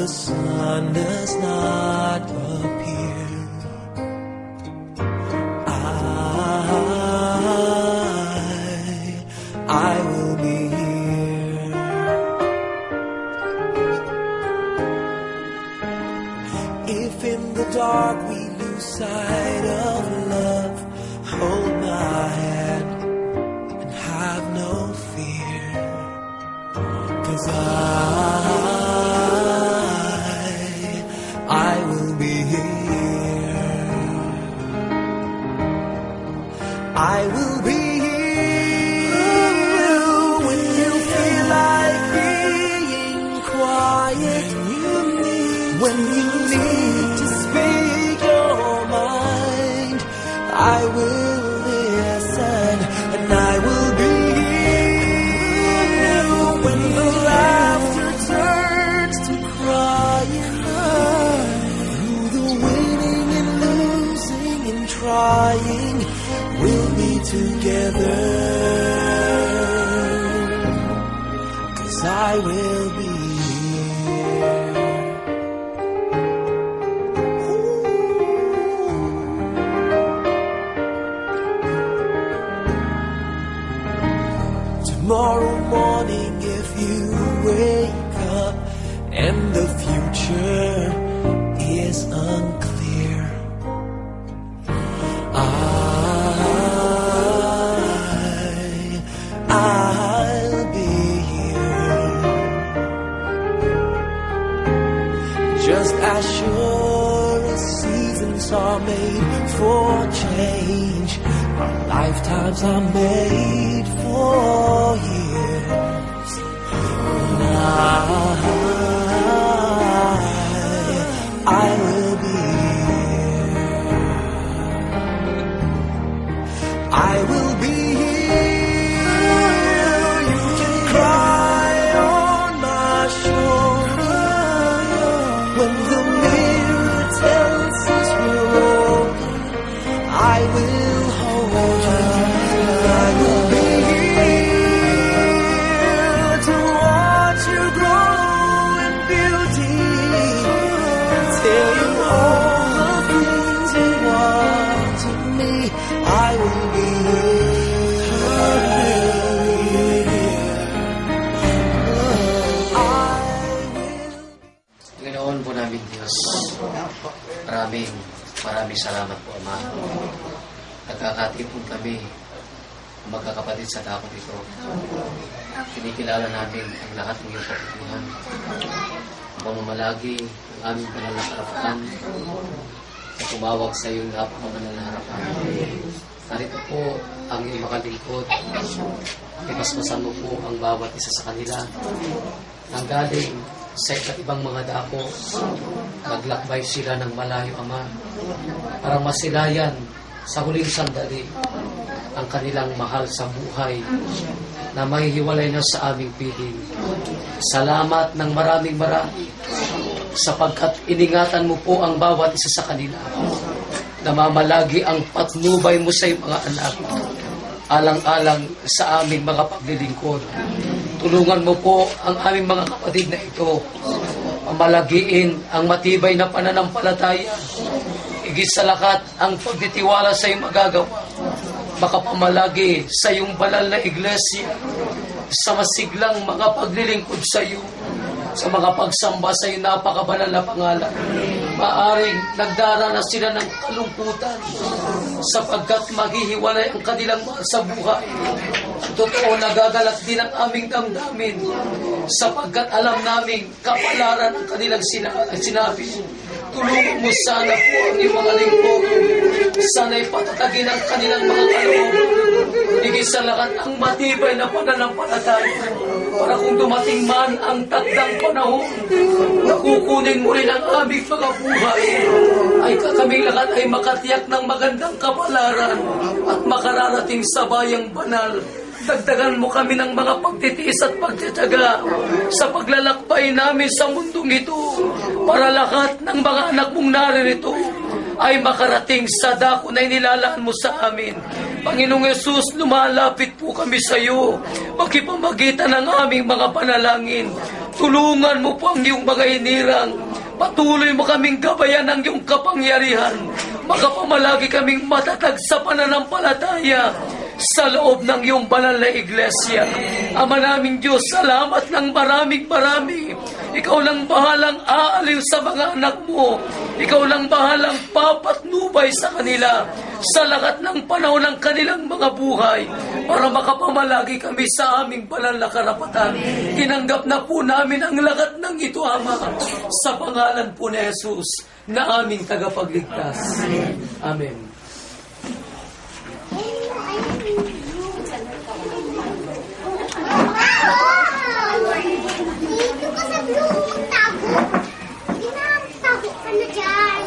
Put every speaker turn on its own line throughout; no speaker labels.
the sun does not appear, I will be here. If in the dark we lose sight of love, hold my hand and have no fear, 'cause I will be here. I will be here when you feel like being quiet, when you need to speak your mind. I will listen and I will be here when the laughter turns to crying, through the winning and losing and trying, we'll be together, 'cause I will be here. Tomorrow morning, if you wake up and the future is unclear, I'll be here. Just as sure as seasons are made for change, our lifetimes are made for years. And I will be here. I will be here. You can cry on my shoulder when the mirror tells us we're older. I will hold you. I will be here to watch you grow in beauty, and tell you all the things you want to me. I will be
Panginoon po namin Diyos, maraming salamat po, Ama. Nagkakatipon kami, magkakapatid sa dakot ito. Kinikilala natin ang lahat ng iyong kapatihan. Pamamalagi ang aming pananakarapatan at tumawag sa iyong napakamanal na harapan. Narito po ang iyong makalingkod. Ipaspasan mo po ang bawat isa sa kanila. Nang galing sa iba't ibang mga dako, naglakbay sila ng malayo, Ama, para masilayan sa huling sandali ang kanilang mahal sa buhay na mahihiwalay na sa aming piling. Salamat ng maraming sapagkat iningatan mo po ang bawat isa sa kanila. Namamalagi ang patnubay mo sa iyong mga anak, alang-alang sa aming mga paglilingkod. Tulungan mo po ang aming mga kapatid na ito, pamalagiin ang matibay na pananampalataya, higit sa lahat ang pagtitiwala sa iyong magagawa, makapamalagi sa iyong banal na iglesia, sa masiglang mga paglilingkod sa iyo, sa mga pagsamba sa iyong napakabanal na pangalan. Maaring nagdaranas sila ng kalungkutan sapagkat maghihiwalay ang kanilang mahal sa buhay. Totoo, nagagalak din ang aming damdamin sapagkat alam namin kapalaran ang kanilang sinabi. Tulungan mo sana po ang iyong mga lingkod. Sana'y patatagin ang kanilang mga kalooban. Higit sa lahat ang matibay na pananampalataya, para kung dumating man ang takdang panahon, nakukunin mo rin ang aming mga buhay, ay kaming lahat ay makatiyak ng magandang kapalaran at makararating sa bayang banal. Dagdagan mo kami ng mga pagtitiis at pagtitiyaga sa paglalakbay namin sa mundong ito, para lahat ng mga anak mong naririto ay makarating sa dako na inilalaan mo sa amin. Panginoong Yesus, lumalapit po kami sa iyo. Magkipamagitan ng aming mga panalangin. Tulungan mo po ang iyong mga hinirang. Patuloy mo kaming gabayan ng iyong kapangyarihan. Makapamalagi kaming matatag sa pananampalataya sa loob ng iyong banal na iglesia. Ama naming Diyos, salamat ng maraming marami. Ikaw lang bahalang aaliw sa mga anak mo. Ikaw lang bahalang papatnubay sa kanila sa lahat ng panahon ng kanilang mga buhay para makapamalagi kami sa aming banal na karapatan. Tinanggap na po namin ang lahat ng ito, Ama, sa pangalan po ni Jesus na aming tagapagligtas. Amen.
Dito ka sa blue, tago. Tago ka na dyan.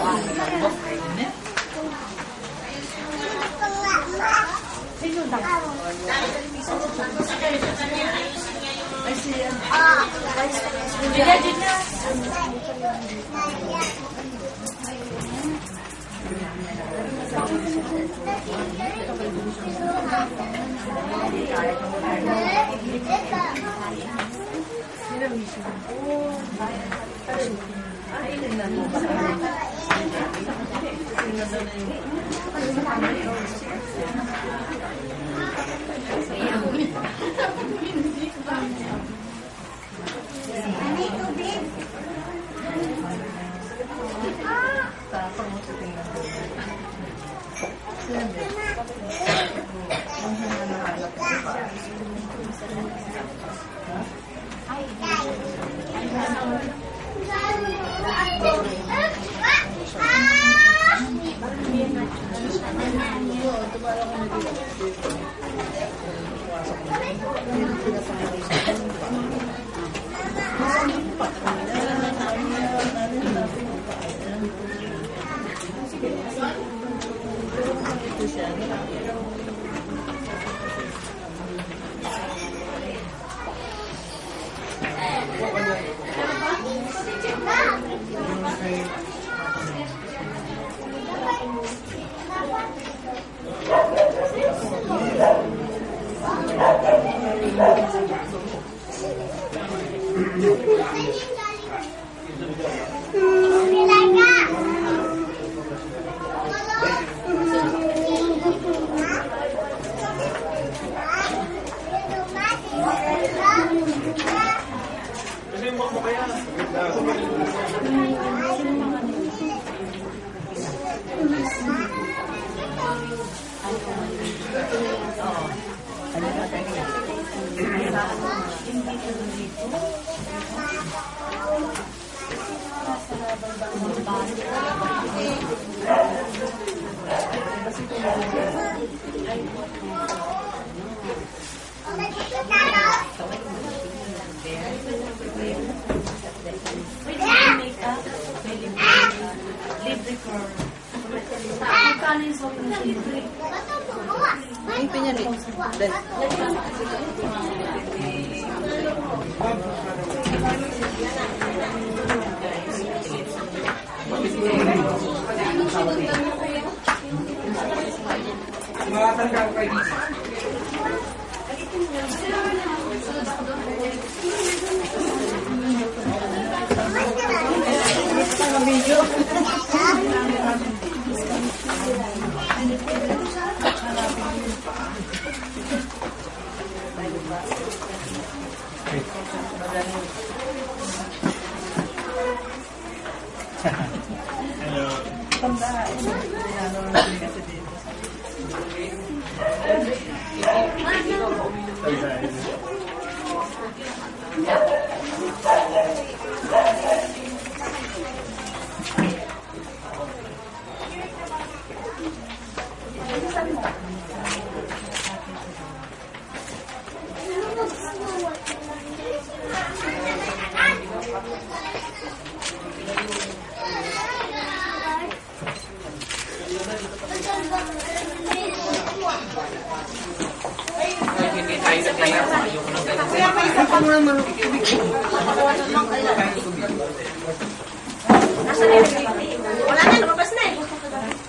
Wala na, lumabas na eh.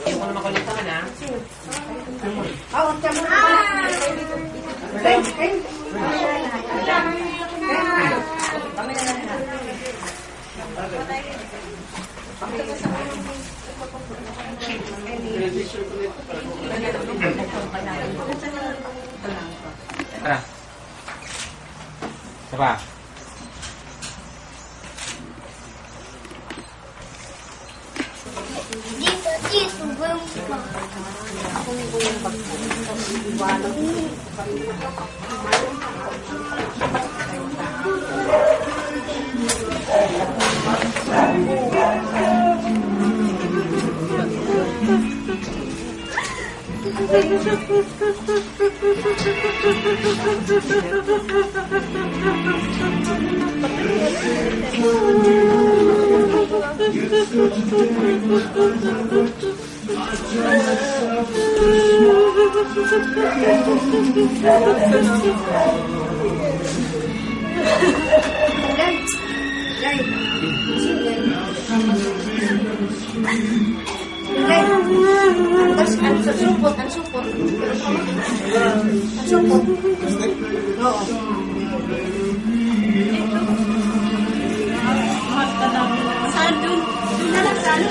Ayoko na makulitan, ha?
Ah!
tara. Isa pa.
Dito, boom.
Tapos, ang supot. Ang supot. Oo. Saan dun? Dun na lang saan?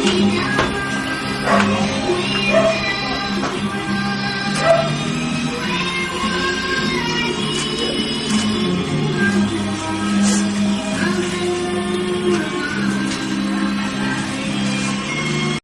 Thank you.